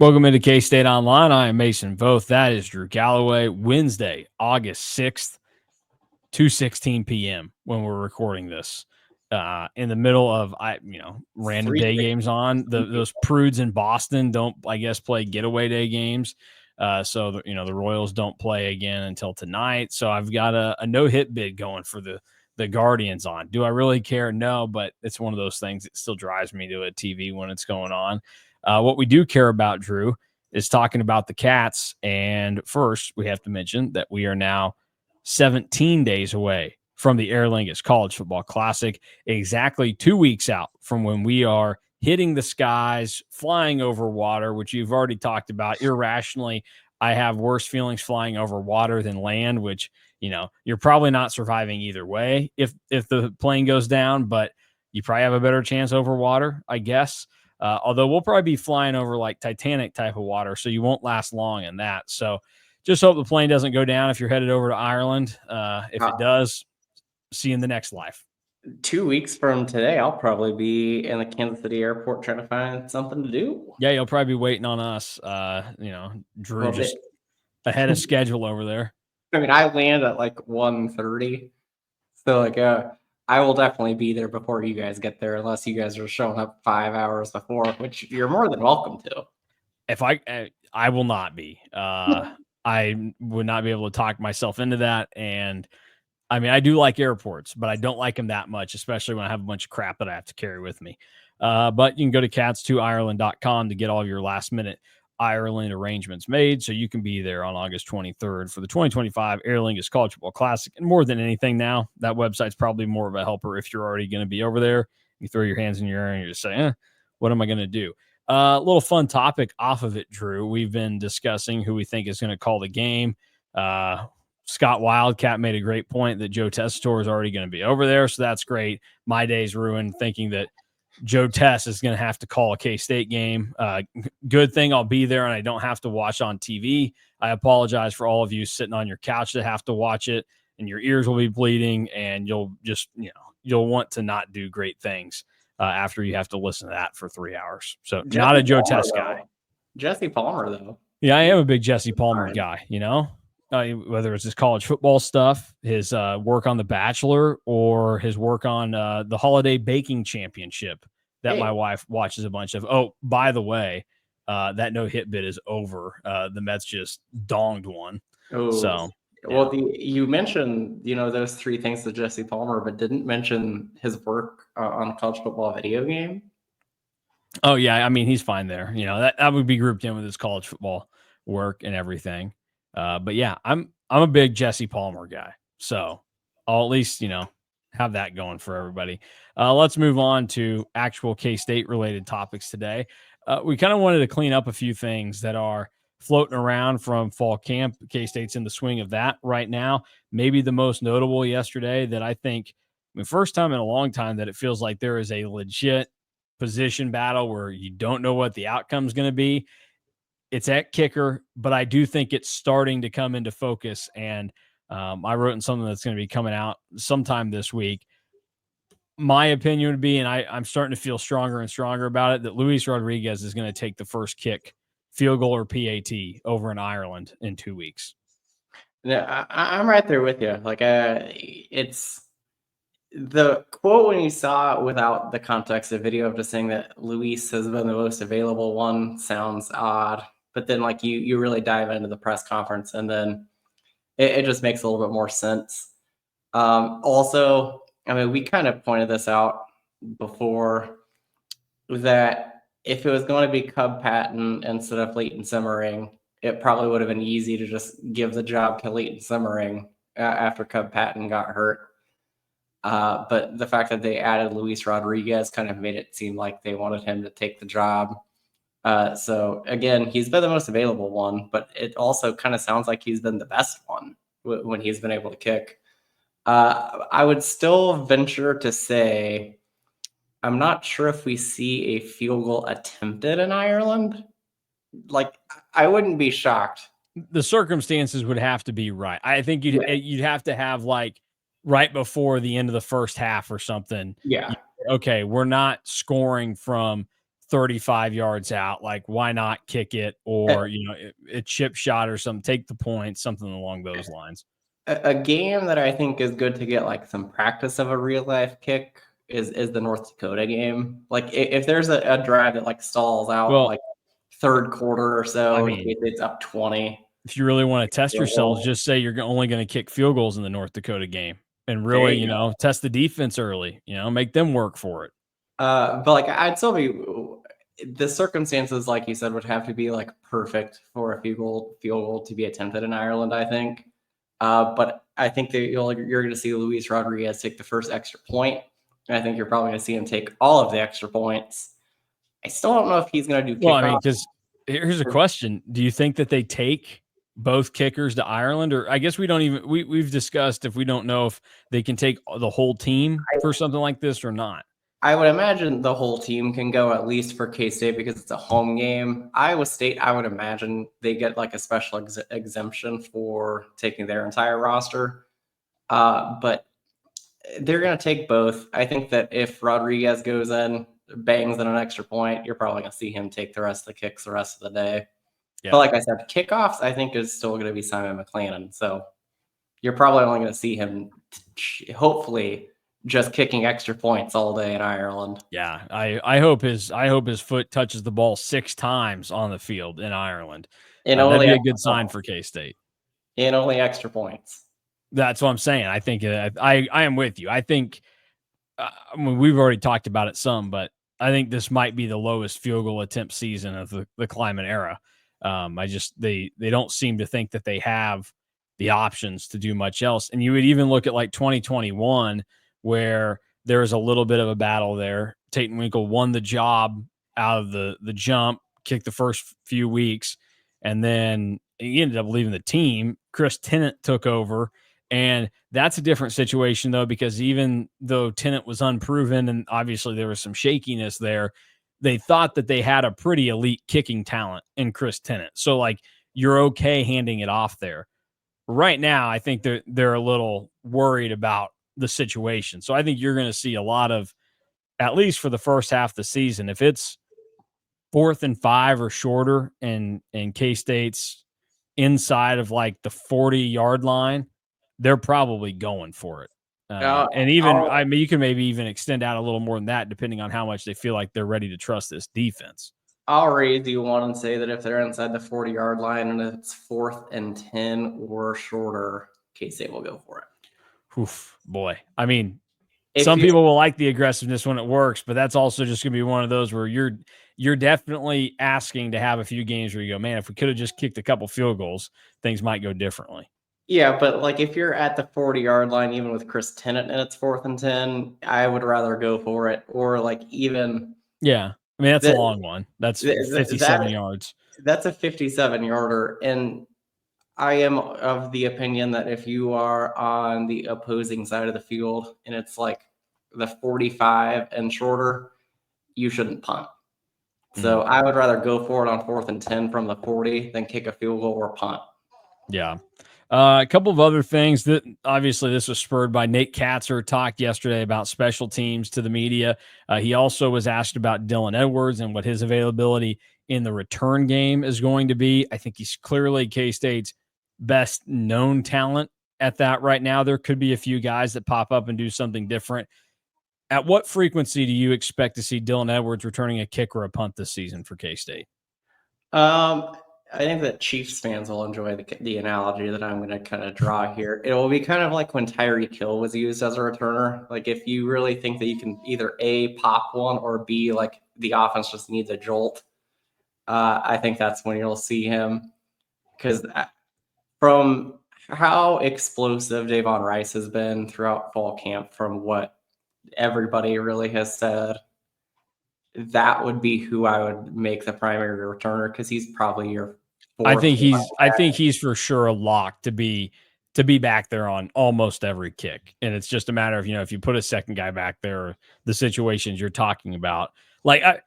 Welcome into K-State Online. I am Mason Voth. That is Drew Galloway. Wednesday, August 6th, 2:16 p.m. when we're recording this. In the middle of random day games on. Those prudes in Boston don't, I guess, play getaway day games. So the Royals don't play again until tonight. So I've got a no-hit bid going for the Guardians on. Do I really care? No, but it's one of those things that still drives me to a TV when it's going on. What we do care about, Drew, is talking about the Cats. And first, we have to mention that we are now 17 days away from the Aer Lingus College Football Classic, exactly 2 weeks out from when we are hitting the skies, flying over water, which you've already talked about. Irrationally, I have worse feelings flying over water than land, which, you're probably not surviving either way if the plane goes down, but you probably have a better chance over water, I guess. Although we'll probably be flying over like Titanic type of water, so you won't last long in that. So just hope the plane doesn't go down if you're headed over to Ireland. If it does, see you in the next life. 2 weeks from today, I'll probably be in the Kansas City airport trying to find something to do. Yeah, you'll probably be waiting on us. Drew just ahead of schedule over there. I mean, I land at like 1:30, so I will definitely be there before you guys get there, unless you guys are showing up 5 hours before, which you're more than welcome to. If I will not be. I would not be able to talk myself into that. And I mean, I do like airports, but I don't like them that much, especially when I have a bunch of crap that I have to carry with me. But you can go to cats2ireland.com to get all your last minute Ireland arrangements made, so you can be there on August 23rd for the 2025 Aer Lingus College Football Classic. And more than anything now, that website's probably more of a helper if you're already going to be over there. You throw your hands in your air and you just say, what am I going to do? A little fun topic off of it, Drew. We've been discussing who we think is going to call the game. Scott Wildcat made a great point that Joe Tessitore is already going to be over there, so that's great. My day's ruined thinking that Joe Tess is going to have to call a K-State game. Good thing I'll be there and I don't have to watch on TV. I apologize for all of you sitting on your couch that have to watch it, and your ears will be bleeding, and you'll just, you'll want to not do great things after you have to listen to that for 3 hours. So Jesse not a Joe Palmer, Tess guy. Jesse Palmer, though. Yeah, I am a big Jesse Palmer guy, whether it's his college football stuff, his work on The Bachelor, or his work on the Holiday Baking Championship that my wife watches a bunch of. Oh, by the way, that no-hit bid is over. The Mets just donged one. Oh, so yeah. Well, you mentioned, those three things to Jesse Palmer, but didn't mention his work on a college football video game. Oh, yeah. I mean, he's fine there. That would be grouped in with his college football work and everything. But yeah, I'm a big Jesse Palmer guy, so I'll at least have that going for everybody. Let's move on to actual K-State related topics today. We kind of wanted to clean up a few things that are floating around from fall camp. K-State's in the swing of that right now. Maybe the most notable yesterday that I think, first time in a long time that it feels like there is a legit position battle where you don't know what the outcome is going to be. It's at kicker, but I do think it's starting to come into focus. And I wrote in something that's going to be coming out sometime this week. My opinion would be, and I'm starting to feel stronger and stronger about it, that Luis Rodriguez is going to take the first kick, field goal or PAT, over in Ireland in 2 weeks. Yeah, I'm right there with you. It's the quote when you saw it without the context of video of just saying that Luis has been the most available one sounds odd. But then you really dive into the press conference and then it just makes a little bit more sense. Also, we kind of pointed this out before that if it was going to be Cub Patton instead of Leighton Simmering, it probably would have been easy to just give the job to Leighton Simmering after Cub Patton got hurt. But the fact that they added Luis Rodriguez kind of made it seem like they wanted him to take the job. So again, he's been the most available one, but it also kind of sounds like he's been the best one when he's been able to kick. I would still venture to say, I'm not sure if we see a field goal attempted in Ireland. I wouldn't be shocked. The circumstances would have to be right. I think you'd have to have right before the end of the first half or something. Yeah. Okay, we're not scoring from 35 yards out. Like, why not kick it, or a chip shot or something, take the point, something along those lines. A game that I think is good to get like some practice of a real life kick is the North Dakota game. Like if there's a drive that like stalls out like third quarter or so, it's up 20. If you really want to test yourselves, just say you're only going to kick field goals in the North Dakota game, and really, test the defense early. Make them work for it. But like I'd still be the circumstances, like you said, would have to be like perfect for a field goal to be attempted in Ireland, I think. But I think that you're going to see Luis Rodriguez take the first extra point, and I think you're probably going to see him take all of the extra points. I still don't know if he's going to do kickoff. Well, I mean, because here's a question: do you think that they take both kickers to Ireland, or I guess we don't even we've discussed if we don't know if they can take the whole team for something like this or not. I would imagine the whole team can go, at least for K-State, because it's a home game. Iowa State, I would imagine they get like a special exemption for taking their entire roster. But they're going to take both. I think that if Rodriguez goes in, bangs in an extra point, you're probably going to see him take the rest of the kicks the rest of the day. Yeah. But like I said, kickoffs, I think, is still going to be Simon McClannon. So you're probably only going to see him, hopefully, just kicking extra points all day in Ireland. Yeah, I hope his foot touches the ball 6 times on the field in Ireland. That'd be a good sign for K-State. And only extra points. That's what I'm saying. I think I am with you. I think we've already talked about it some, but I think this might be the lowest field goal attempt season of the Kleiman era. They don't seem to think that they have the options to do much else. And you would even look at like 2021, where there was a little bit of a battle there. Tate Winkle won the job out of the jump, kicked the first few weeks, and then he ended up leaving the team. Chris Tennant took over, and that's a different situation, though, because even though Tennant was unproven and obviously there was some shakiness there, they thought that they had a pretty elite kicking talent in Chris Tennant. So, like, you're okay handing it off there. Right now, I think they're a little worried about the situation. So I think you're going to see a lot of, at least for the first half of the season, if it's 4th and 5 or shorter and K-State's inside of like the 40-yard line, they're probably going for it. And even, you can maybe even extend out a little more than that, depending on how much they feel like they're ready to trust this defense. I'll raise you one and say that if they're inside the 40-yard line and it's 4th and 10 or shorter, K-State will go for it. Oof, boy. I mean, some people will like the aggressiveness when it works, but that's also just going to be one of those where you're definitely asking to have a few games where you go, man, if we could have just kicked a couple field goals, things might go differently. Yeah, but like if you're at the 40-yard line, even with Chris Tennant and it's 4th and 10, I would rather go for it. Or like even. Yeah. I mean, that's a long one. That's 57 yards. That's a 57-yarder. And I am of the opinion that if you are on the opposing side of the field and it's like the 45 and shorter, you shouldn't punt. So I would rather go for it on 4th and 10 from the 40 than kick a field goal or punt. Yeah. A couple of other things that obviously this was spurred by Nate Katzer talked yesterday about special teams to the media. He also was asked about Dylan Edwards and what his availability in the return game is going to be. I think he's clearly K-State's best known talent at that right now. There could be a few guys that pop up and do something different. At what frequency do you expect to see Dylan Edwards returning a kick or a punt this season for K-State? I think that Chiefs fans will enjoy the analogy that I'm going to kind of draw here. It will be kind of like when Tyreek Hill was used as a returner. Like if you really think that you can either A, pop one, or B, like the offense just needs a jolt, I think that's when you'll see him. Because from how explosive Davon Rice has been throughout fall camp, from what everybody really has said, that would be who I would make the primary returner, because he's probably your I think he's for sure a lock to be back there on almost every kick. And it's just a matter of, if you put a second guy back there, the situations you're talking about. Like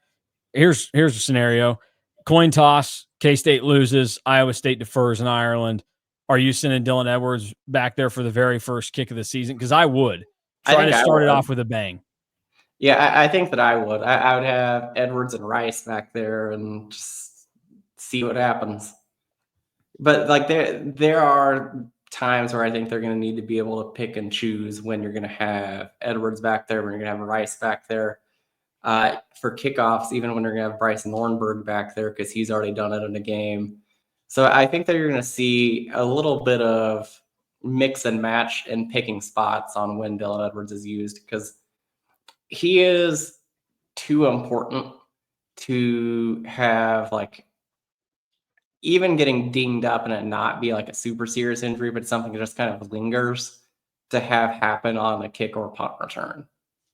here's a scenario. Coin toss, K-State loses, Iowa State defers in Ireland. Are you sending Dylan Edwards back there for the very first kick of the season? Because I would try to start it off with a bang. Yeah, I think that I would. I would have Edwards and Rice back there and just see what happens. But like there are times where I think they're going to need to be able to pick and choose when you're going to have Edwards back there, when you're going to have Rice back there. For kickoffs, even when you're going to have Bryce Nornberg back there because he's already done it in a game. So I think that you're going to see a little bit of mix and match and picking spots on when Dylan Edwards is used because he is too important to have like even getting dinged up and it not be like a super serious injury, but something that just kind of lingers to have happen on a kick or punt return.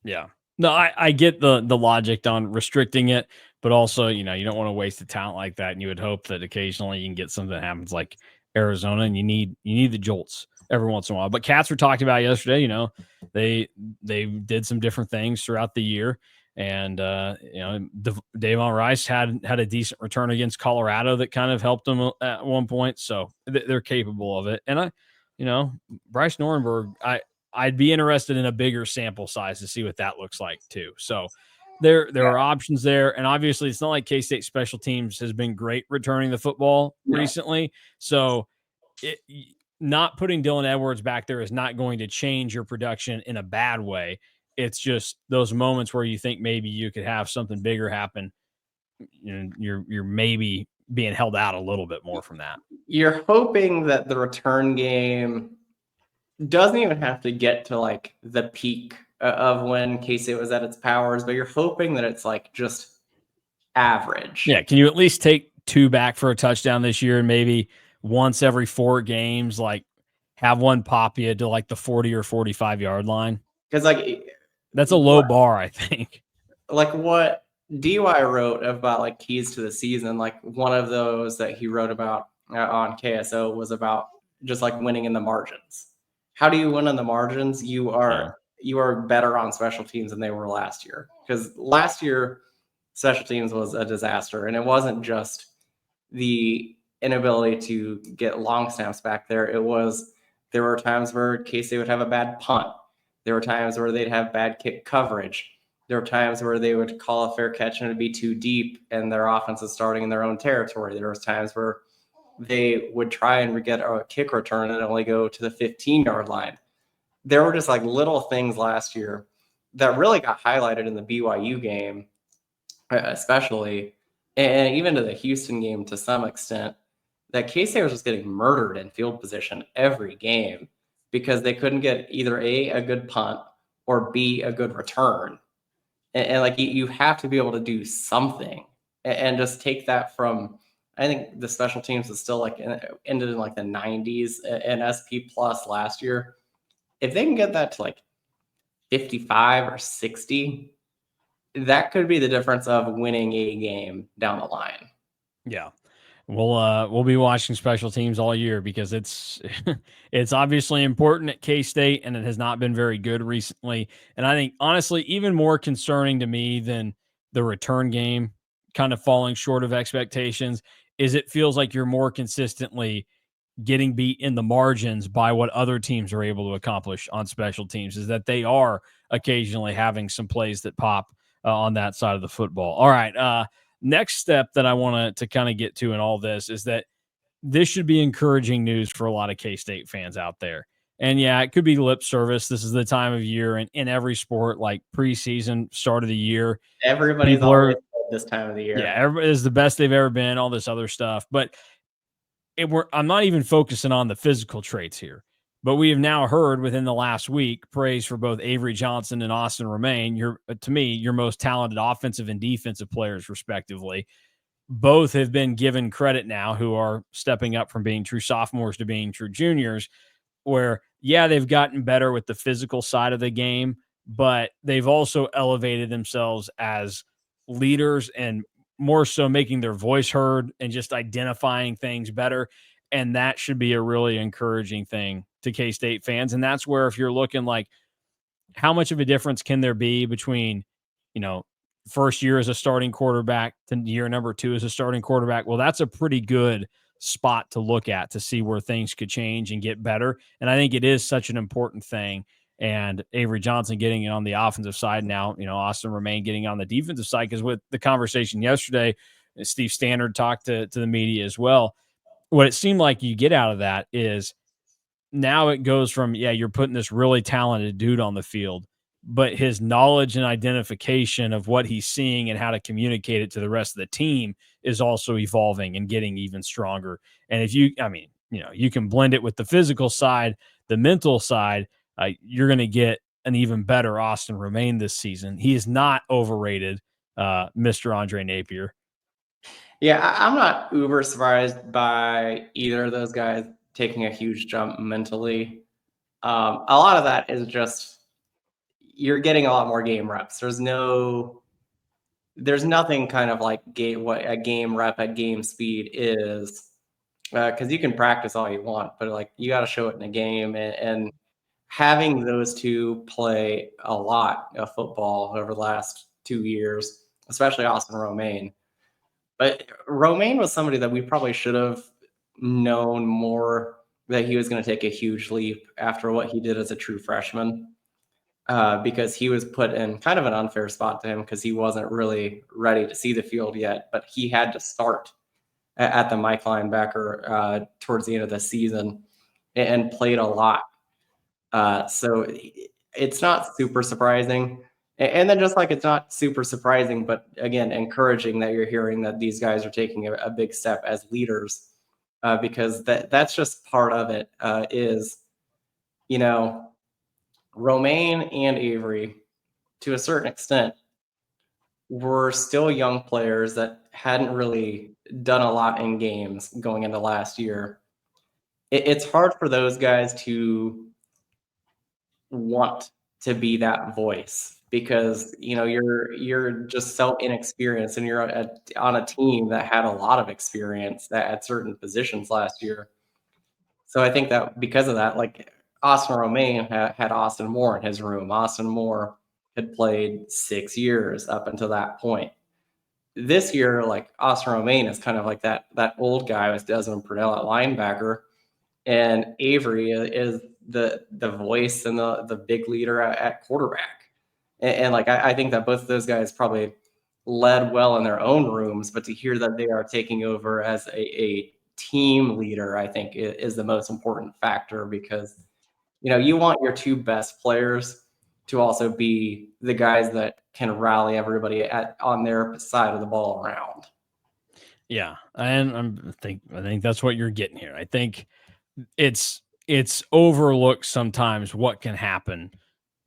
Yeah. No, I get the logic on restricting it, but also, you don't want to waste a talent like that. And you would hope that occasionally you can get something that happens like Arizona, and you need the jolts every once in a while. But Cats were talked about yesterday, they did some different things throughout the year. And Davon Rice had a decent return against Colorado that kind of helped them at one point. So they're capable of it. And Bryce Nornberg, I'd be interested in a bigger sample size to see what that looks like too. So there are options there, and obviously it's not like K-State special teams has been great returning the football No. recently. So not putting Dylan Edwards back there is not going to change your production in a bad way. It's just those moments where you think maybe you could have something bigger happen. You're maybe being held out a little bit more from that. You're hoping that the return game doesn't even have to get to like the peak of when K-State was at its powers, but you're hoping that it's like just average. Yeah. Can you at least take two back for a touchdown this year and maybe once every 4 games, like have one pop you to like the 40 or 45-yard line? Because like That's a low bar, I think. like what DY wrote about like keys to the season, like one of those that he wrote about on KSO was about just like winning in the margins. How do you win in the margins? You are better on special teams than they were last year. Because last year special teams was a disaster, and it wasn't just the inability to get long snaps back there. There were times where K-State would have a bad punt. There were times where they'd have bad kick coverage. There were times where they would call a fair catch and it'd be too deep and their offense is starting in their own territory. There was times where they would try and get a kick return and only go to the 15-yard line. There were just like little things last year that really got highlighted in the BYU game, especially, and even to the Houston game to some extent, that K-State was just getting murdered in field position every game because they couldn't get either a good punt or B, a good return. And like you have to be able to do something and just take that from, I think the special teams is still like ended in like the 90s and SP plus last year. If they can get that to like 55 or 60, that could be the difference of winning a game down the line. Yeah. We'll be watching special teams all year because it's it's obviously important at K-State and it has not been very good recently. And I think honestly, even more concerning to me than the return game kind of falling short of expectations is it feels like you're more consistently getting beat in the margins by what other teams are able to accomplish on special teams, is that they are occasionally having some plays that pop on that side of the football. All right. Next step that I want to kind of get to in all this is that this should be encouraging news for a lot of K-State fans out there. And yeah, it could be lip service. This is the time of year in every sport, like preseason, start of the year. Everybody's always this time of the year. Yeah, everybody is the best they've ever been, all this other stuff. But I'm not even focusing on the physical traits here, but we have now heard within the last week praise for both Avery Johnson and Austin Romaine. To me, your most talented offensive and defensive players, respectively. Both have been given credit now, who are stepping up from being true sophomores to being true juniors, where, yeah, they've gotten better with the physical side of the game, but they've also elevated themselves as leaders and more so making their voice heard and just identifying things better. And that should be a really encouraging thing to K-State fans. And that's where, if you're looking like, how much of a difference can there be between, first year as a starting quarterback to year number 2 as a starting quarterback? Well, that's a pretty good spot to look at to see where things could change and get better. And I think it is such an important thing. and Avery Johnson getting it on the offensive side. Now, Austin Romaine getting on the defensive side, because with the conversation yesterday, Steve Stannard talked to the media as well. What it seemed like you get out of that is now it goes from, yeah, you're putting this really talented dude on the field, but his knowledge and identification of what he's seeing and how to communicate it to the rest of the team is also evolving and getting even stronger. And if you, I mean, you can blend it with the physical side, the mental side, you're going to get an even better Austin Romaine this season. He is not overrated, Mr. Andre Napier. Yeah, I'm not uber surprised by either of those guys taking a huge jump mentally. A lot of that is just you're getting a lot more game reps. There's nothing kind of like what a game rep at game speed is, because you can practice all you want, but like you got to show it in a game, and having those two play a lot of football over the last 2 years, especially Austin Romaine. But Romaine was somebody that we probably should have known more that he was going to take a huge leap after what he did as a true freshman, because he was put in kind of an unfair spot to him because he wasn't really ready to see the field yet, but he had to start at the Mike linebacker towards the end of the season and played a lot. So it's not super surprising. And then just like it's not super surprising, but again, encouraging that you're hearing that these guys are taking a big step as leaders, because that's just part of it. Is you know Romaine and Avery, to a certain extent, were still young players that hadn't really done a lot in games going into last year. It's hard for those guys to want to be that voice because you're just so inexperienced, and you're on a team that had a lot of experience at certain positions last year. So I think that because of that, like Austin Romaine had Austin Moore in his room. Austin Moore had played 6 years up until that point. This year, like Austin Romaine is kind of like that old guy with Desmond Purnell at linebacker, and Avery is the voice and the big leader at quarterback. And like I think that both of those guys probably led well in their own rooms, but to hear that they are taking over as a team leader, I think is the most important factor, because you want your two best players to also be the guys that can rally everybody on their side of the ball around. Yeah, and I think that's what you're getting here. I think it's overlooked sometimes what can happen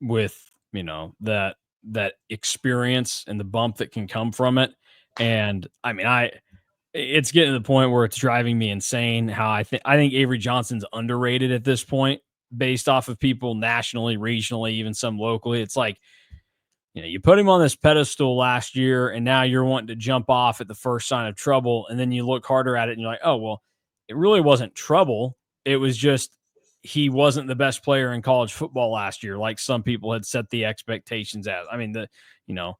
with that experience and the bump that can come from it. And I mean, it's getting to the point where it's driving me insane how I think Avery Johnson's underrated at this point, based off of people nationally, regionally, even some locally. It's like, you put him on this pedestal last year, and now you're wanting to jump off at the first sign of trouble. And then you look harder at it and you're like, oh, well, it really wasn't trouble. It was just he wasn't the best player in college football last year, like some people had set the expectations as. I mean, you know,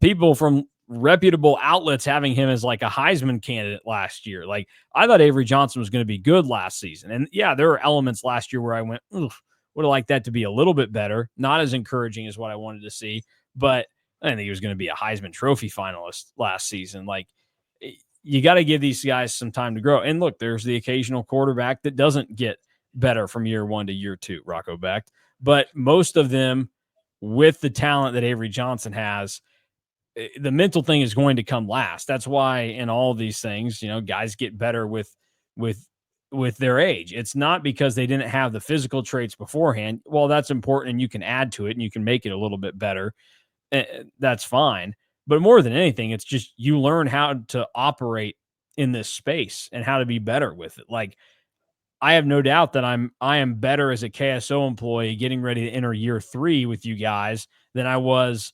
people from reputable outlets having him as like a Heisman candidate last year. Like, I thought Avery Johnson was going to be good last season. And yeah, there were elements last year where I went, oof, would have liked that to be a little bit better, not as encouraging as what I wanted to see. But I didn't think he was going to be a Heisman Trophy finalist last season. Like, you got to give these guys some time to grow. And look, there's the occasional quarterback that doesn't get better from year one to year two, Rocco Becht. But most of them, with the talent that Avery Johnson has, the mental thing is going to come last. That's why in all these things, guys get better with with their age. It's not because they didn't have the physical traits beforehand. Well, that's important, and you can add to it and you can make it a little bit better. That's fine. But more than anything, it's just you learn how to operate in this space and how to be better with it. Like, I have no doubt that I am better as a KSO employee getting ready to enter year 3 with you guys than I was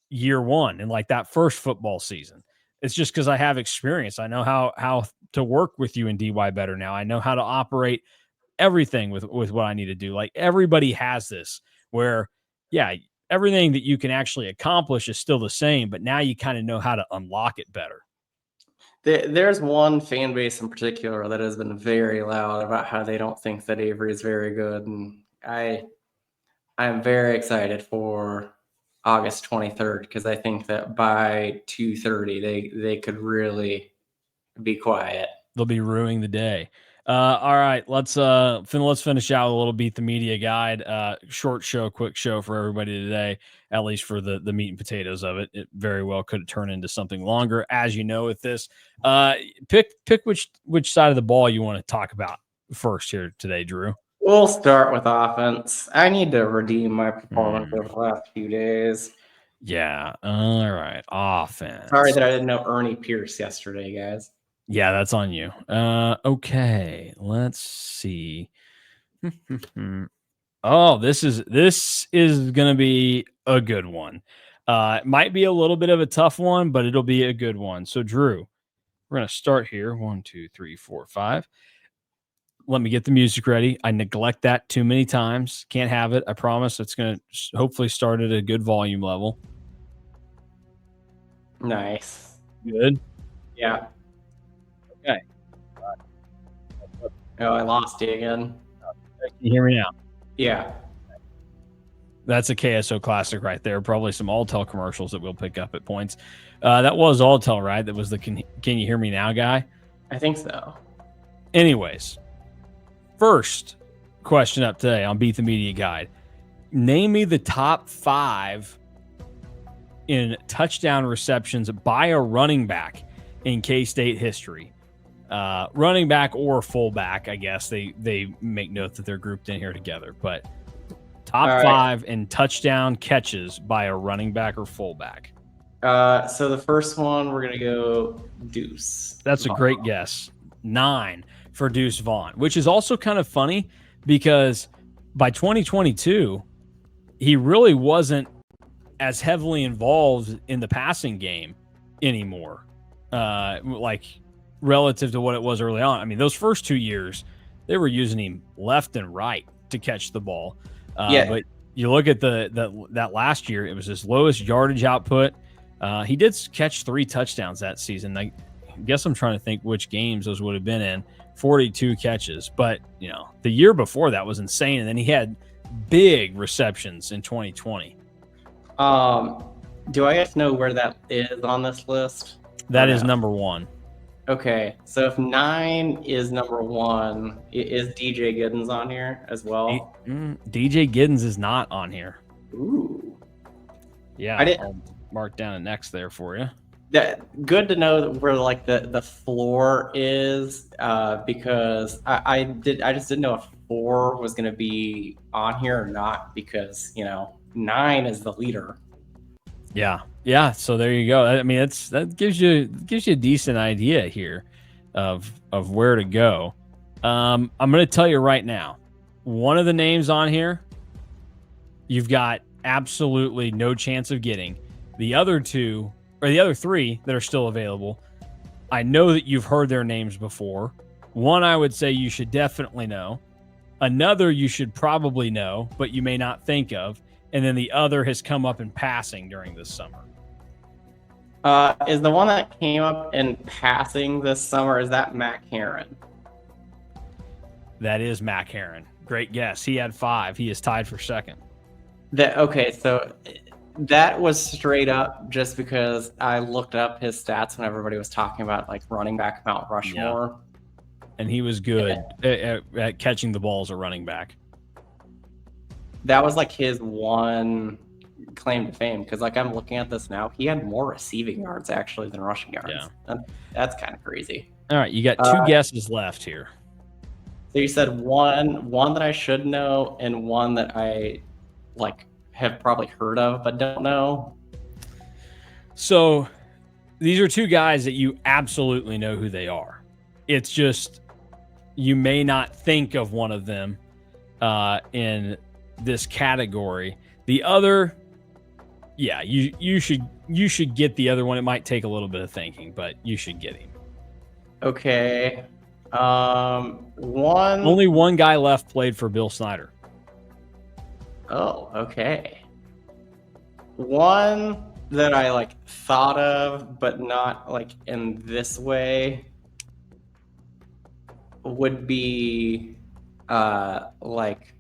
year 1 in like that first football season. It's just because I have experience. I know how to work with you in DY better now. I know how to operate everything with what I need to do. Like, everybody has this where, yeah, everything that you can actually accomplish is still the same, but now you kind of know how to unlock it better. There's one fan base in particular that has been very loud about how they don't think that Avery is very good, and I'm very excited for August 23rd because I think that by 2:30 they could really be quiet. They'll be ruining the day. All right, let's finish out with a little beat the media guide. Short show, quick show for everybody today, at least for the meat and potatoes of it. It very well could turn into something longer, as you know. With this, pick which side of the ball you want to talk about first here today, Drew. We'll start with offense. I need to redeem my performance over the last few days. Yeah. All right. Offense. Sorry that I didn't know Ernie Pierce yesterday, guys. Yeah, that's on you. Okay. Let's see. Oh, this is gonna be a good one. It might be a little bit of a tough one, but it'll be a good one. So, Drew, we're gonna start here. 1, 2, 3, 4, 5. Let me get the music ready. I neglect that too many times. Can't have it. I promise. It's gonna hopefully start at a good volume level. Nice. Good. Yeah. Okay. Oh, I lost you again. Can you hear me now? Yeah. That's a KSO classic right there. Probably some Alltel commercials that we'll pick up at points. That was Alltel, right? That was the can you hear me now guy? I think so. Anyways, first question up today on Beat the Media Guide. Name me the top 5 in touchdown receptions by a running back in K-State history. Running back or fullback, I guess. They make note that they're grouped in here together. But top 5 in touchdown catches by a running back or fullback. So the first one, we're going to go Deuce. That's a great guess. 9 for Deuce Vaughn, which is also kind of funny because by 2022, he really wasn't as heavily involved in the passing game anymore, like relative to what it was early on. I mean, those first 2 years, they were using him left and right to catch the ball. But you look at that last year, it was his lowest yardage output. He did catch 3 touchdowns that season. I guess I'm trying to think which games those would have been in. 42 catches, but the year before that was insane, and then he had big receptions in 2020. Do I guys know where that is on this list? That is number 1. Okay, so if 9 is number 1, is DJ Giddens on here as well? DJ Giddens is not on here. Ooh. Yeah, I'll mark down a next there for you. Good to know where like the floor is, because I just didn't know if 4 was going to be on here or not, because 9 is the leader. Yeah. So there you go. I mean, that gives you a decent idea here of where to go. I'm going to tell you right now, one of the names on here, you've got absolutely no chance of getting. The other 2 or the other 3 that are still available, I know that you've heard their names before. One I would say you should definitely know. Another you should probably know, but you may not think of. And then the other has come up in passing during this summer. Is the one that came up in passing this summer, is that Mac Heron? That is Mac Heron. Great guess. He had 5. He is tied for second. Okay, so that was straight up just because I looked up his stats when everybody was talking about like running back Mount Rushmore. Yeah. And he was good at catching the ball as a running back. That was like his one claim to fame, because like I'm looking at this now, he had more receiving yards actually than rushing yards. Yeah. That's kind of crazy. All right, you got 2 guesses left here. So you said one that I should know and one that I like have probably heard of but don't know. So these are 2 guys that you absolutely know who they are. It's just you may not think of one of them in this category. The other, yeah, you should get the other one. It might take a little bit of thinking, but you should get him. Okay. Only one guy left played for Bill Snyder. Oh, okay. One that I like thought of, but not like in this way, would be like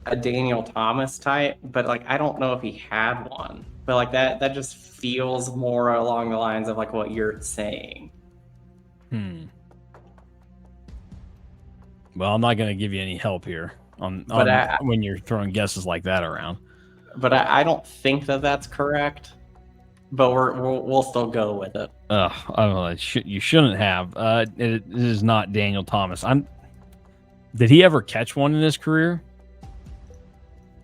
a Daniel Thomas type, but like I don't know if he had one. But like that just feels more along the lines of like what you're saying. Well, I'm not going to give you any help here on when you're throwing guesses like that around. But I don't think that that's correct. But we'll still go with it. I don't know. You shouldn't have. It is not Daniel Thomas. Did he ever catch one in his career?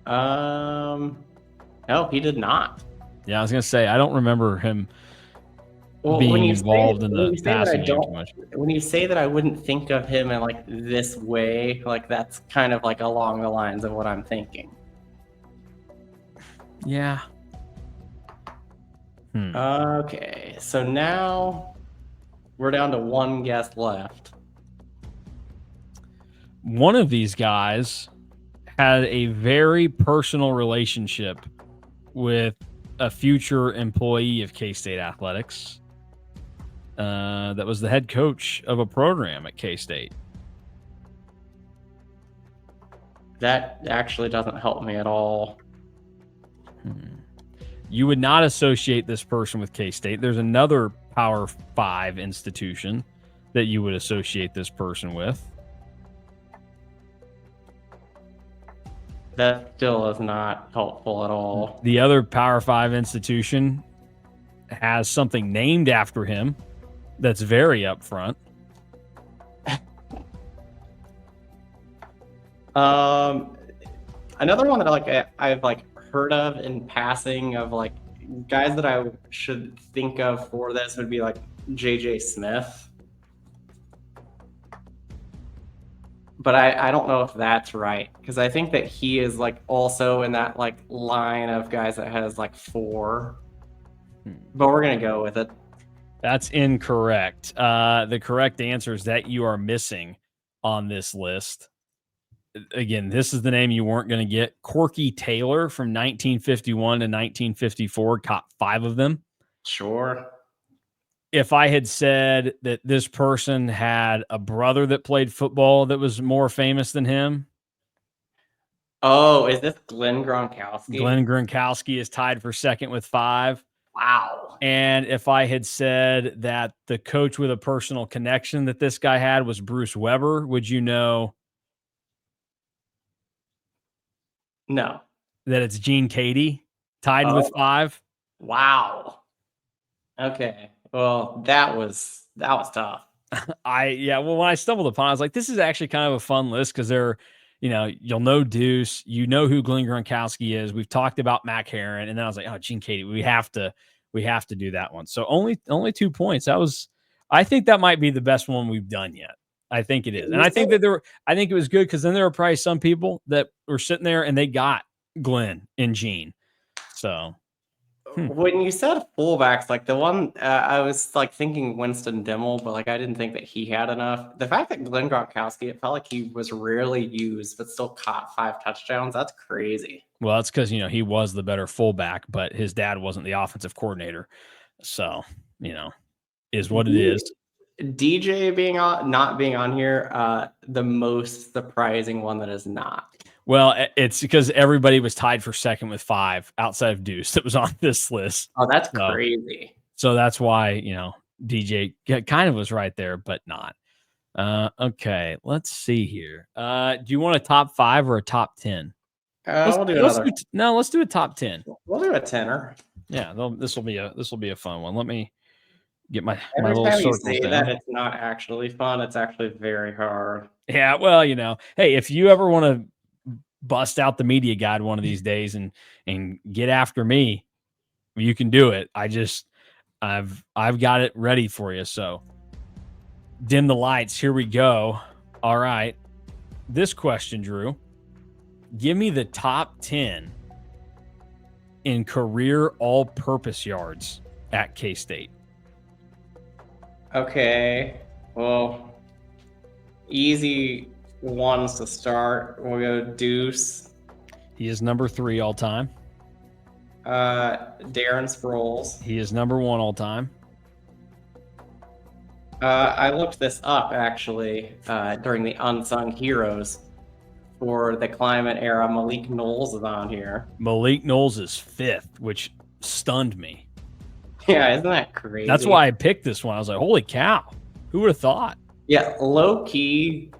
No, he did not. Yeah, I was gonna say I don't remember him being involved in the passing game too much. When you say that, I wouldn't think of him in like this way. Like that's kind of like along the lines of what I'm thinking. Yeah. Okay, so now we're down to one guess left. One of these guys had a very personal relationship with a future employee of K-State Athletics that was the head coach of a program at K-State. That actually doesn't help me at all. You would not associate this person with K-State. There's another Power 5 institution that you would associate this person with. That still is not helpful at all. The other Power 5 institution has something named after him that's very upfront. Another one that I've heard of in passing of like guys that I should think of for this would be like JJ Smith. But I don't know if that's right because I think that he is like also in that like line of guys that has like 4. But we're gonna go with it. That's incorrect. The correct answer is that you are missing on this list. Again, this is the name you weren't going to get. Corky Taylor from 1951 to 1954 caught 5 of them. Sure. If I had said that this person had a brother that played football that was more famous than him. Oh, is this Glenn Gronkowski? Glenn Gronkowski is tied for second with 5. Wow. And if I had said that the coach with a personal connection that this guy had was Bruce Weber, would you know? No. That it's Gene Cady tied with 5? Wow. Okay. Well, that was tough. Well, when I stumbled upon it, I was like, this is actually kind of a fun list because you'll know Deuce, you know who Glenn Gronkowski is. We've talked about Mac Heron, and then I was like, oh, Gene Cady, we have to do that one. So only 2 points. I think that might be the best one we've done yet. I think it is. And I think it was good because then there were probably some people that were sitting there and they got Glenn and Gene. So when you said fullbacks, like the one I was like thinking Winston Dimmel, but like I didn't think that he had enough. The fact that Glenn Gronkowski, it felt like he was rarely used, but still caught 5 touchdowns. That's crazy. Well, that's because he was the better fullback, but his dad wasn't the offensive coordinator. So, is what it is. DJ not being on here, the most surprising one that is not. Well, it's because everybody was tied for second with 5 outside of Deuce that was on this list. Oh, that's crazy. So that's why, DJ kind of was right there, but not. Okay, let's see here. Do you want a top 5 or a top 10? We'll do another. Let's do a top 10. We'll do a 10er. Yeah, this will be a fun one. Let me get my little circles you say down. That it's not actually fun. It's actually very hard. Yeah, well, hey, if you ever want to bust out the media guide one of these days and get after me, you can do it. I've got it ready for you. So dim the lights. Here we go. All right. This question, Drew, give me the top 10 in career all-purpose yards at K-State. Okay. Well, easy ones to start. We'll go Deuce. He is number 3 all time. Darren Sproles. He is number 1 all time. I looked this up actually during the Unsung Heroes. for the climate era, Malik Knowles is on here. Malik Knowles is 5th, which stunned me. Yeah, isn't that crazy? That's why I picked this one. I was like, holy cow. Who would have thought? Yeah, low key,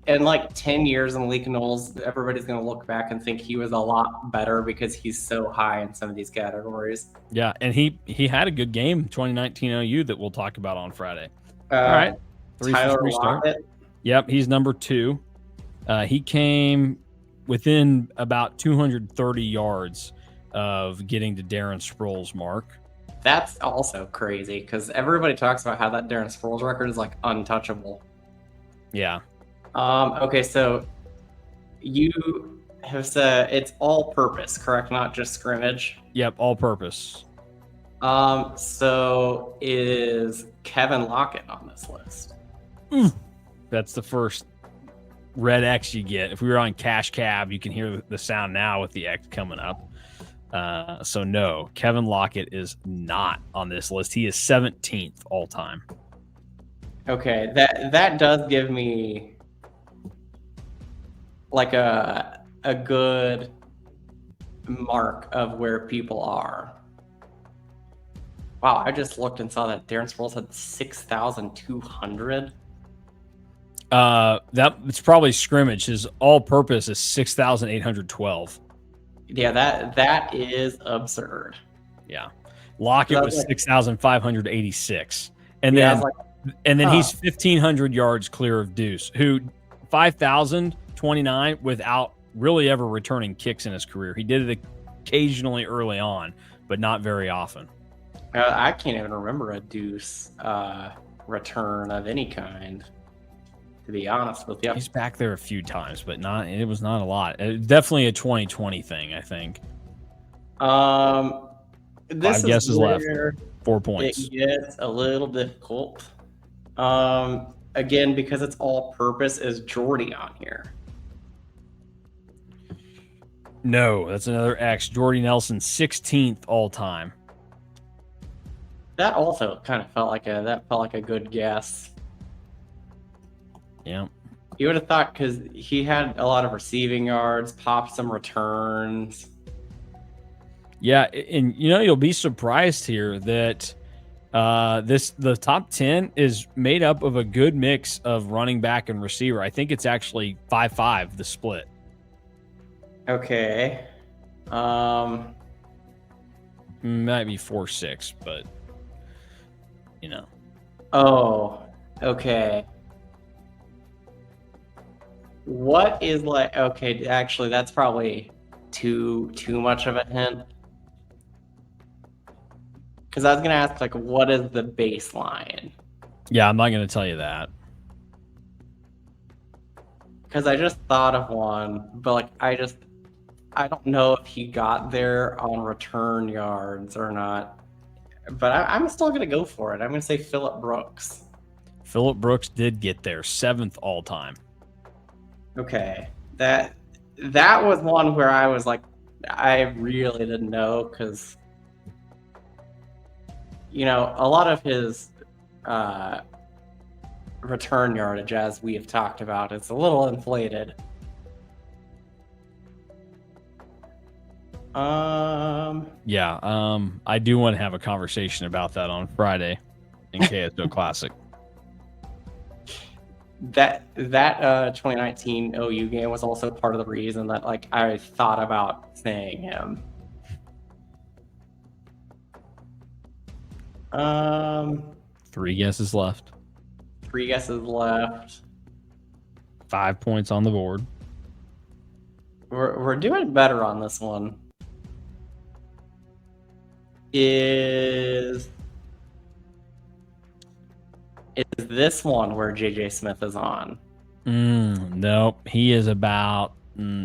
in like 10 years, Malik Knowles, everybody's going to look back and think he was a lot better because he's so high in some of these categories. Yeah, and he had a good game, 2019 OU, that we'll talk about on Friday. All right. Tyler Lockett. Yep, he's number 2. He came within about 230 yards of getting to Darren Sproles' mark. That's also crazy because everybody talks about how that Darren Sproles record is like untouchable. Yeah. Okay, so you have said it's all purpose, correct? Not just scrimmage? Yep, all purpose. So is Kevin Lockett on this list? That's the first red X you get. If we were on Cash Cab, you can hear the sound now with the X coming up. So no, Kevin Lockett is not on this list. He is 17th all time. Okay, that does give me like a good mark of where people are. Wow, I just looked and saw that Darren Sproles had 6,200. It's probably scrimmage. His all-purpose is 6,812. Yeah, that is absurd. Yeah, Lockett was 6,586, and Yeah, I then was like, he's 1,500 yards clear of Deuce, who 5,029 without really ever returning kicks in his career. He did it occasionally early on, but not very often. I can't even remember a Deuce return of any kind, to be honest with you. He's back there a few times, but it was not a lot. Definitely a 2020 thing, I think. This 5 guesses left. 4 It points. gets a little difficult. Again, because it's all purpose, is Jordy on here? No, that's another X. Jordy Nelson, 16th all time. That also kind of felt like a good guess. Yeah. You would have thought because he had a lot of receiving yards, popped some returns. Yeah, and you'll be surprised here that the top 10 is made up of a good mix of running back and receiver. I think it's actually 5-5 the split. Okay. Might be 4-6, but Oh, okay. What is like? Okay, actually, that's probably too much of a hint. Because I was gonna ask, like, what is the baseline? Yeah, I'm not going to tell you that. Because I just thought of one, but like, I don't know if he got there on return yards or not. But I'm still gonna go for it. I'm gonna say Phillip Brooks. Phillip Brooks did get there, 7th all time. Okay, that was one where I was like, I really didn't know because a lot of his return yardage, as we have talked about, it's a little inflated. Yeah, I do want to have a conversation about that on Friday in KSO Classic. That 2019 OU game was also part of the reason that like I thought about saying him. 3 guesses left. 3 guesses left. 5 points on the board. We're doing better on this one. Is this one where JJ Smith is on? Nope. He is about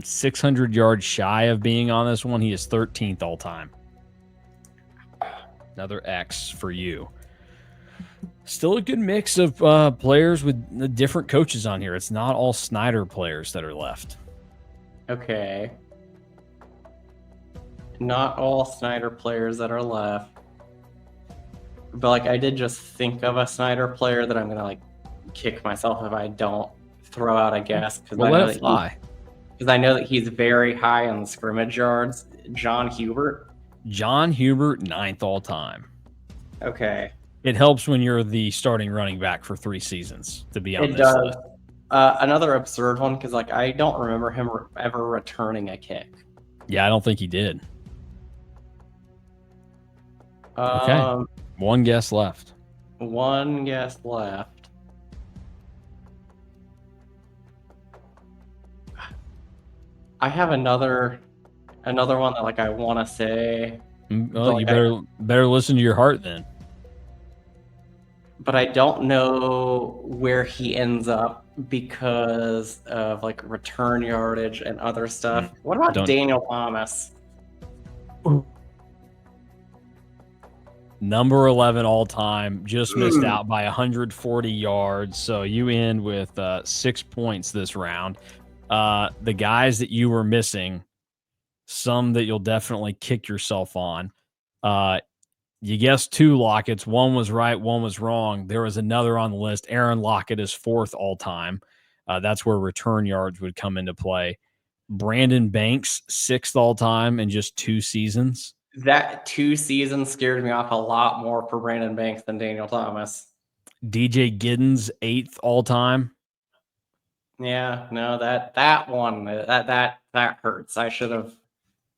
600 yards shy of being on this one. He is 13th all time. Another X for you. Still a good mix of players with different coaches on here. It's not all Snyder players that are left. Okay. Not all Snyder players that are left. But like I did just think of a Snyder player that I'm gonna like kick myself if I don't throw out a guess. Well, let it fly. Because I know that he's very high on the scrimmage yards. John Hubert. John Hubert, 9th all time. Okay. It helps when you're the starting running back for 3 seasons to be on It this does. list. Another absurd one, because like I don't remember him ever returning a kick. Yeah, I don't think he did. Okay. One guess left. One guess left. I have another one that like I want to say. Well, like, you better listen to your heart then. But I don't know where he ends up because of like return yardage and other stuff. What about Daniel Thomas? Number 11 all time, just missed out by 140 yards. So you end with 6 points this round. The guys that you were missing, some that you'll definitely kick yourself on. You guessed 2 Locketts. One was right, one was wrong. There was another on the list. Aaron Lockett is 4th all time. That's where return yards would come into play. Brandon Banks, 6th all time in just 2 seasons. That 2 seasons scared me off a lot more for Brandon Banks than Daniel Thomas. DJ Giddens, 8th all time. Yeah, no, that one that hurts. I should have.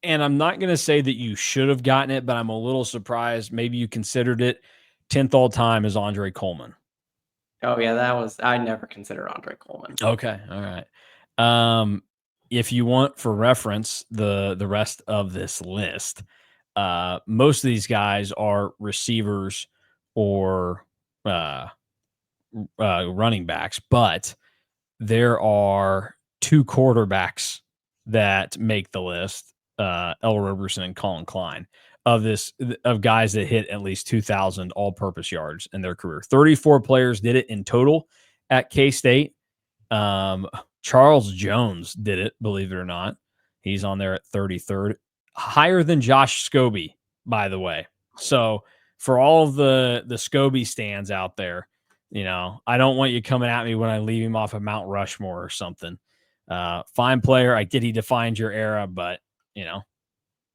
And I'm not going to say that you should have gotten it, but I'm a little surprised. Maybe you considered it. 10th all time is Andre Coleman. Oh yeah, I never considered Andre Coleman. Okay, all right. If you want for reference the rest of this list, most of these guys are receivers or running backs, but there are 2 quarterbacks that make the list. L. Roberson and Colin Klein of guys that hit at least 2,000 all-purpose yards in their career. 34 players did it in total at K-State. Charles Jones did it, believe it or not. He's on there at 33rd, higher than Josh Scobie, by the way. So for all of the Scobie stands out there, I don't want you coming at me when I leave him off of Mount Rushmore or something. Fine player. I get he defined your era, but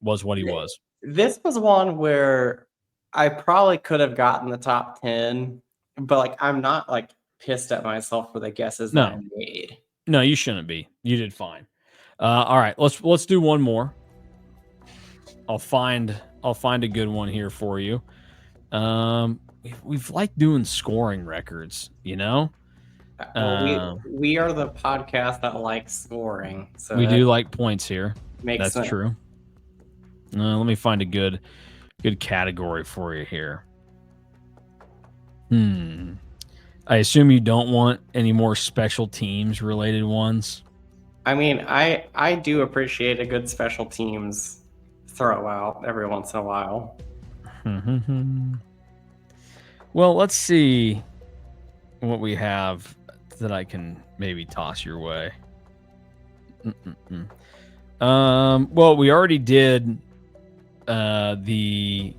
was what he was. This was one where I probably could have gotten the top 10, but like I'm not like pissed at myself for the guesses that I made. No, you shouldn't be. You did fine. All right, let's do one more. I'll find a good one here for you. We've liked doing scoring records, Well, we are the podcast that likes scoring, so we do like points here. Makes sense. True. Let me find a good category for you here. I assume you don't want any more special teams related ones. I mean, I do appreciate a good special teams throw out every once in a while. Well, let's see what we have that I can maybe toss your way. Well, we already did the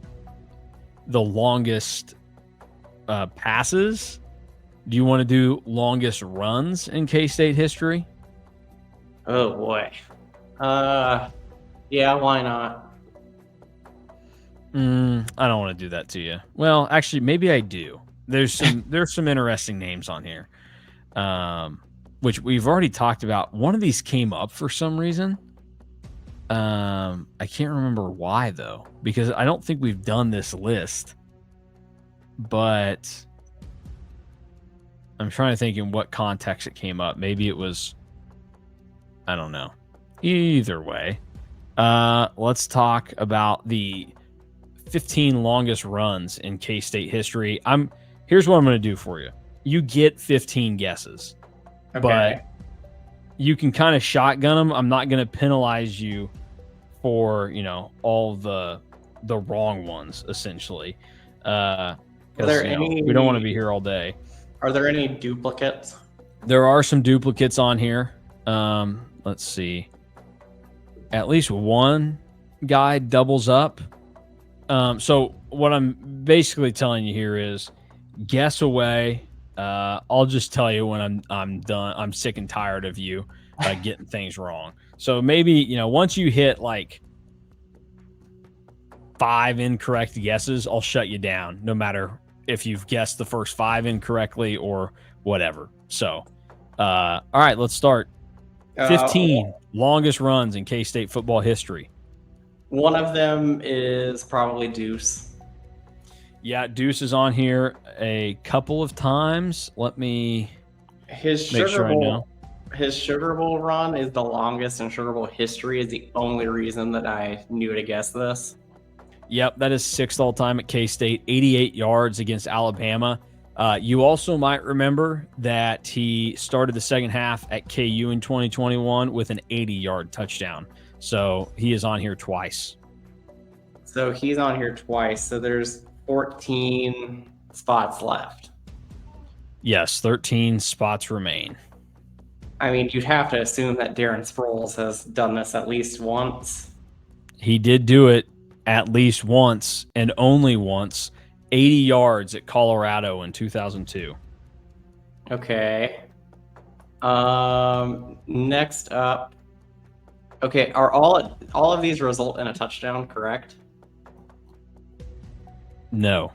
longest passes. Do you want to do longest runs in K-State history? Oh boy. Yeah, why not? I don't want to do that to you. Well, actually, maybe I do. There's some interesting names on here, which we've already talked about. One of these came up for some reason. I can't remember why though, because I don't think we've done this list. But I'm trying to think in what context it came up. Maybe it was, I don't know. Either way, let's talk about the 15 longest runs in K-State history. Here's what I'm going to do for you. You get 15 guesses, but you can kind of shotgun them. I'm not going to penalize you for, all the wrong ones, essentially. We don't want to be here all day. Are there any duplicates? There are some duplicates on here. Let's see. At least one guy doubles up. So what I'm basically telling you here is guess away. I'll just tell you when I'm done. I'm sick and tired of you getting things wrong. So maybe, once you hit like 5 incorrect guesses, I'll shut you down, no matter if you've guessed the first 5 incorrectly or whatever. So, all right, let's start. 15 longest runs in K-State football history. One of them is probably Deuce. Yeah, Deuce is on here a couple of times. Let me His make sure I know. His Sugar Bowl run is the longest in Sugar Bowl history. Is the only reason that I knew to guess this. Yep, that is 6th all time at K-State, 88 yards against Alabama. You also might remember that he started the second half at KU in 2021 with an 80-yard touchdown. So he is on here twice. So he's on here twice. So there's 14 spots left. Yes, 13 spots remain. I mean, you'd have to assume that Darren Sproles has done this at least once. He did do it at least once and only once, 80 yards at Colorado in 2002. Okay. Next up. Okay, are all of these result in a touchdown, correct? No.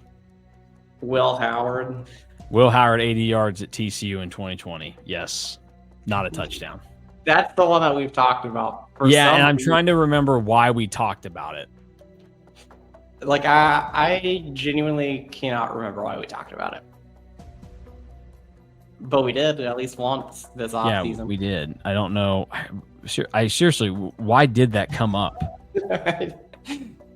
Will Howard. Will Howard, 80 yards at TCU in 2020. Yes. Not a touchdown. That's the one that we've talked about. And I'm trying to remember why we talked about it. Like, I genuinely cannot remember why we talked about it. But we did at least once this offseason. Yeah, we did. I don't know. I seriously, why did that come up?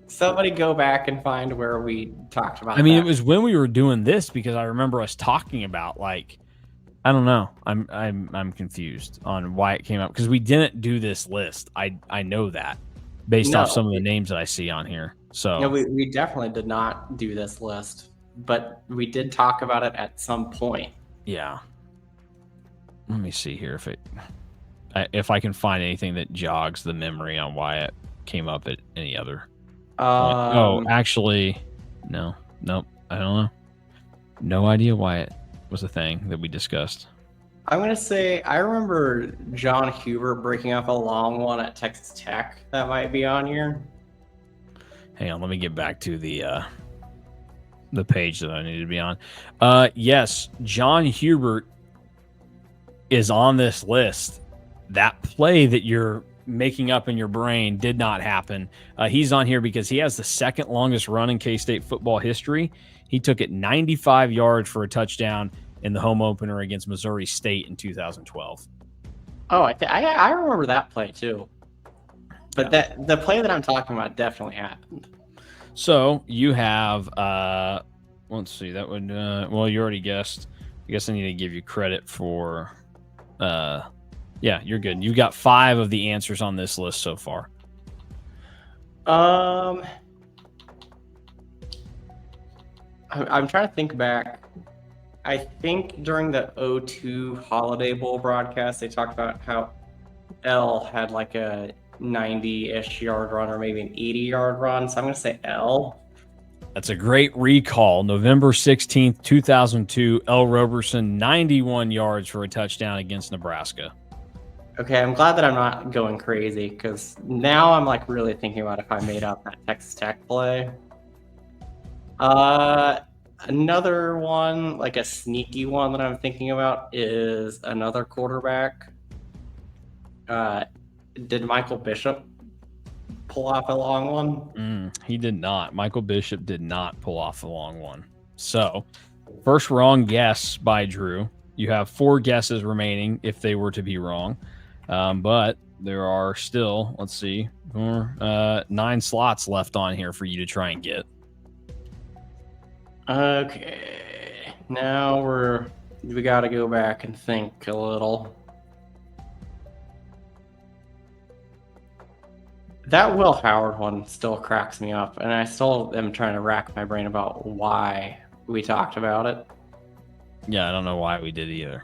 Somebody go back and find where we talked about it. I mean, it was when we were doing this, because I remember us talking about, like, I don't know. I'm confused on why it came up, because we didn't do this list. I know that based off some of the names that I see on here. So no, we definitely did not do this list, but we did talk about it at some point. Yeah. Let me see here if I can find anything that jogs the memory on why it came up at any other point. Actually, nope. I don't know. No idea why it was a thing that we discussed. I'm going to say I remember John Huber breaking up a long one at Texas Tech. That might be on here. Hang on, let me get back to the page that I need to be on. Yes, John Hubert is on this list. That play that you're making up in your brain did not happen. He's on here because he has the second longest run in K-State football history. He took it 95 yards for a touchdown in the home opener against Missouri State in 2012. Oh, I remember that play too. But the play that I'm talking about definitely happened. So you have, let's see, that would, well, you already guessed. I guess I need to give you credit for, yeah, you're good. You got 5 of the answers on this list so far. I'm trying to think back. I think during the 2002 Holiday Bowl broadcast, they talked about how L had like a 90-ish yard run or maybe an 80-yard run. So I'm going to say L. That's a great recall. November 16th, 2002, L. Roberson, 91 yards for a touchdown against Nebraska. Okay, I'm glad that I'm not going crazy, because now I'm like really thinking about if I made up that Texas Tech play. Another one, like a sneaky one that I'm thinking about, is another quarterback. Did Michael Bishop pull off a long one? He did not. Michael Bishop did not pull off a long one. So, first wrong guess by Drew. You have 4 guesses remaining if they were to be wrong. But there are still, let's see, 9 slots left on here for you to try and get. Okay. Now we got to go back and think a little. That Will Howard one still cracks me up, and I still am trying to rack my brain about why we talked about it. Yeah, I don't know why we did either.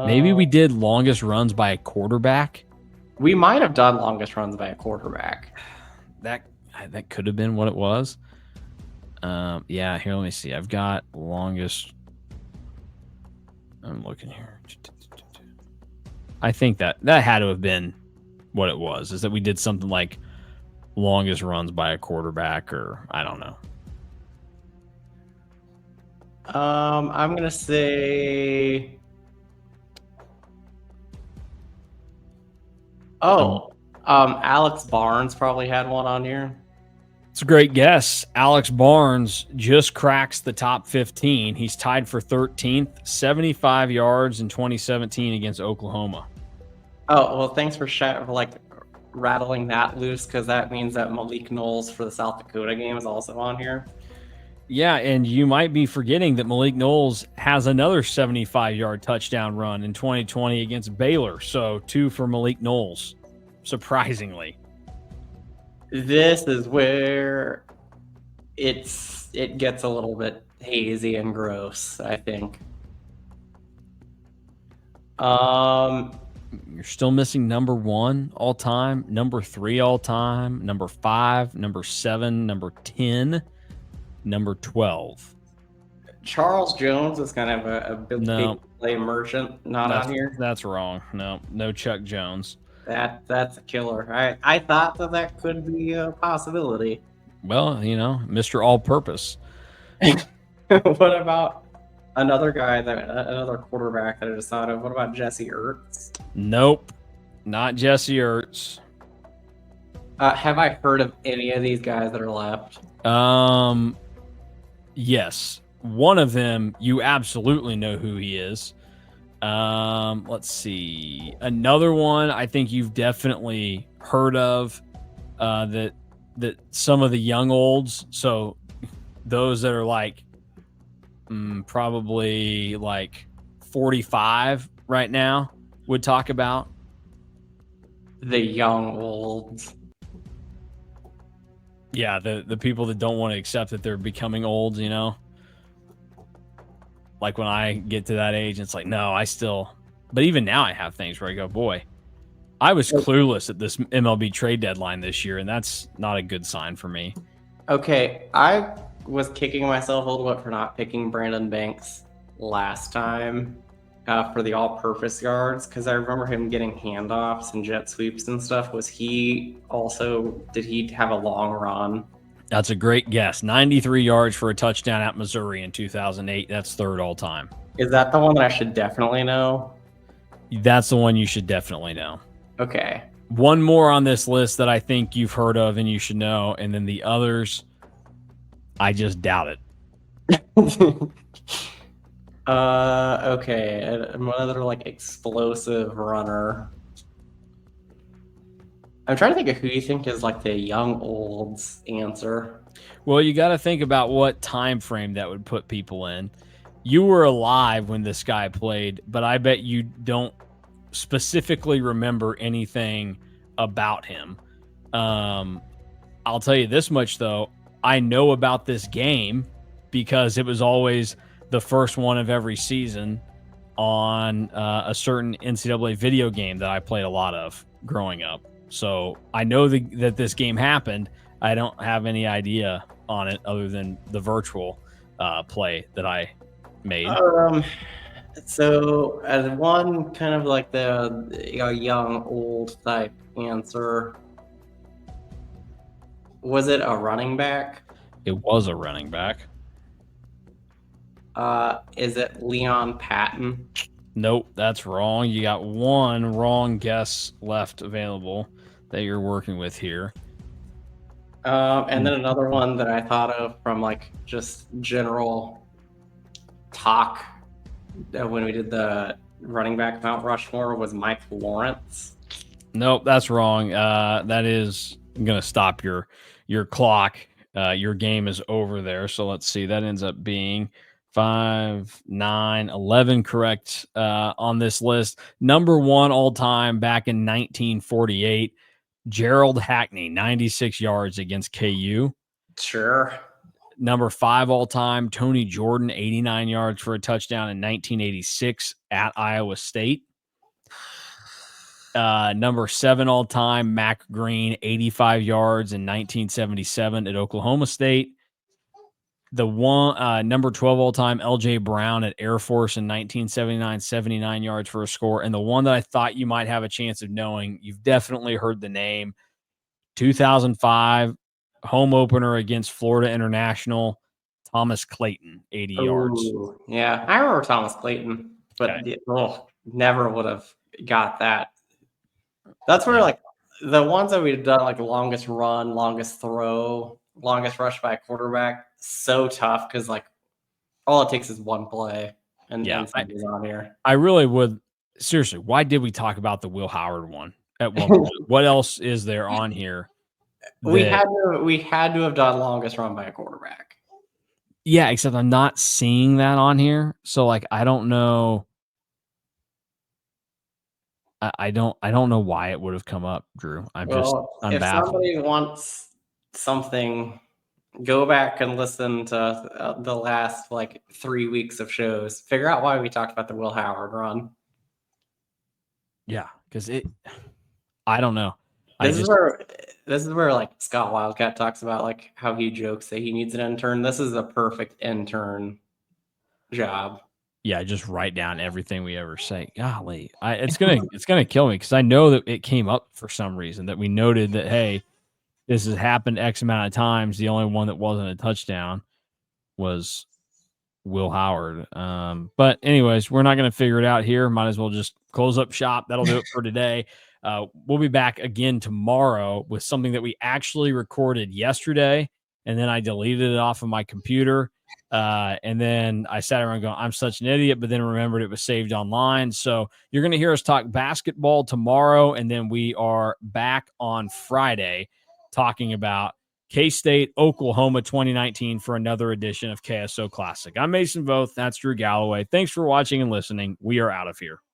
Maybe we did longest runs by a quarterback. We might have done longest runs by a quarterback. That could have been what it was. Yeah, here, let me see. I've got longest I'm looking here. I think that had to have been what it was, is that we did something like longest runs by a quarterback, or I don't know. I'm gonna say. Alex Barnes probably had one on here. It's a great guess. Alex Barnes just cracks the top 15. He's tied for 13th, 75 yards in 2017 against Oklahoma. Oh, well, thanks for rattling that loose, because that means that Malik Knowles for the South Dakota game is also on here. Yeah, and you might be forgetting that Malik Knowles has another 75-yard touchdown run in 2020 against Baylor. So 2 for Malik Knowles, surprisingly. This is where it gets a little bit hazy and gross, I think. You're still missing number 1 all time, number 3 all time, number 5, number 7, number 10, number 12. Charles Jones is kind of a big play merchant, not on here. That's wrong. No Chuck Jones. That's a killer. I thought that could be a possibility. Well, Mr. All-Purpose. What about another quarterback that I just thought of? What about Jesse Ertz? Nope, not Jesse Ertz. Have I heard of any of these guys that are left? Yes. One of them, you absolutely know who he is. Let's see. Another one I think you've definitely heard of, that some of the young olds, so those that are like probably like 45 right now, would talk about. The young olds. Yeah, the people that don't want to accept that they're becoming old, Like when I get to that age, it's like, no, but even now I have things where I go, boy, I was clueless at this MLB trade deadline this year, and that's not a good sign for me. Okay, I was kicking myself a little bit for not picking Brandon Banks last time for the all-purpose yards, because I remember him getting handoffs and jet sweeps and stuff. Did he have a long run? That's a great guess. 93 yards for a touchdown at Missouri in 2008. That's 3rd all time. Is that the one that I should definitely know? That's the one you should definitely know. Okay. One more on this list that I think you've heard of and you should know, and then the others, I just doubt it. Okay. Another explosive runner. I'm trying to think of who you think is the young olds answer. Well, you got to think about what time frame that would put people in. You were alive when this guy played, but I bet you don't specifically remember anything about him. I'll tell you this much, though. I know about this game because it was always the first one of every season on a certain NCAA video game that I played a lot of growing up. So I know that this game happened. I don't have any idea on it other than the virtual play that I made. So as one kind of like the young old type answer, was it a running back? It was a running back. Is it Leon Patton? Nope, that's wrong. You got one wrong guess left available that you're working with here. And then another one that I thought of from just general talk when we did the running back Mount Rushmore was Mike Lawrence. Nope, that's wrong. That is going to stop your clock. Your game is over there. So let's see. That ends up being 5, 9, 11 correct on this list. Number 1 all time back in 1948. Gerald Hackney, 96 yards against KU. Sure. Number 5 all time, Tony Jordan, 89 yards for a touchdown in 1986 at Iowa State. Number 7 all time, Mac Green, 85 yards in 1977 at Oklahoma State. the one number 12 all time LJ Brown at Air Force in 1979, 79 yards for a score. And the one that I thought you might have a chance of knowing, you've definitely heard the name, 2005 home opener against Florida International, Thomas Clayton, 80 yards. Ooh, yeah, I remember Thomas Clayton, but never would have got that. That's where like the ones that we've done, like longest run, longest throw, longest rush by a quarterback, so tough because like all it takes is one play and somebody's on here. I really would seriously. Why did we talk about the Will Howard one at one point? What else is there on here? We had to have done longest run by a quarterback. Yeah, except I'm not seeing that on here. So like I don't know. I don't know why it would have come up, Drew. I'm if baffled. Somebody wants something, go back and listen to the last like 3 weeks of shows. Figure out why we talked about the Will Howard run. Yeah, because I don't know. This is where like Scott Wildcat talks about like how he jokes that he needs an intern. This is a perfect intern job. Yeah, just write down everything we ever say. Golly, it's gonna kill me because I know that it came up for some reason that we noted that hey, this has happened X amount of times. The only one that wasn't a touchdown was Will Howard. But anyways, we're not gonna figure it out here. Might as well just close up shop. That'll do it for today. We'll be back again tomorrow with something that we actually recorded yesterday, and then I deleted it off of my computer. And then I sat around going, I'm such an idiot, but then remembered it was saved online. So you're going to hear us talk basketball tomorrow. And then we are back on Friday talking about K-State, Oklahoma 2019 for another edition of KSO Classic. I'm Mason Voth. That's Drew Galloway. Thanks for watching and listening. We are out of here.